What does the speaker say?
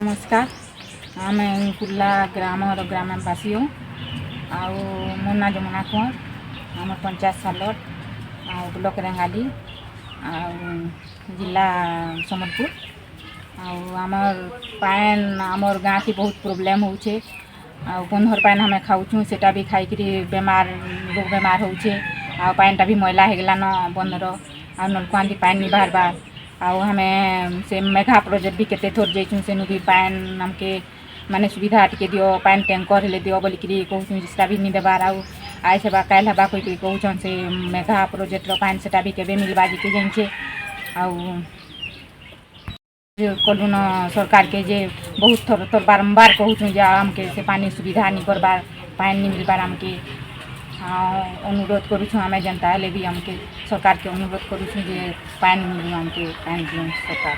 नमस्कार। आम कुर्ला ग्रामवासी हूँ। आउ मो ना जमुना कुंवर। आम पंचायत सालट ब्लॉक रेंगाली जिला सम्बलपुर। आमर पान आमर गाँ की बहुत प्रोब्लेम होचे। बंधर पान हमें खाऊँ सेटा भी खाई बेमार रोग बेमार होचे। पानटा भी मैला होगलान बंधर नलकुआ पान नहीं बाहर आउ हमें से मेघा प्रोजेक्ट भी केते थोर जाइछुं सेनु भी पान हमके माने सुविधा टिके दियो पान टैंकर हेले दियो बोलिकी कहूँ सेटा भी नहीं देबार आउ आइ सेबा काल हवा कोई कहूँ से मेघा प्रोजेक्ट पान सेटा भी केबे मिलबा जिके जाइछे। आउ कलुन सरकार के जे बहुत थोर बारंबार कहूँ जे हमके से पानी सुविधा नहीं करबार पान नहीं मिलबार हमके अनुरोध करूँ आम जनता हेले भी हमके सरकार के अनुरोध करूँ जे पान मिलू हमके पान दियो सरकार।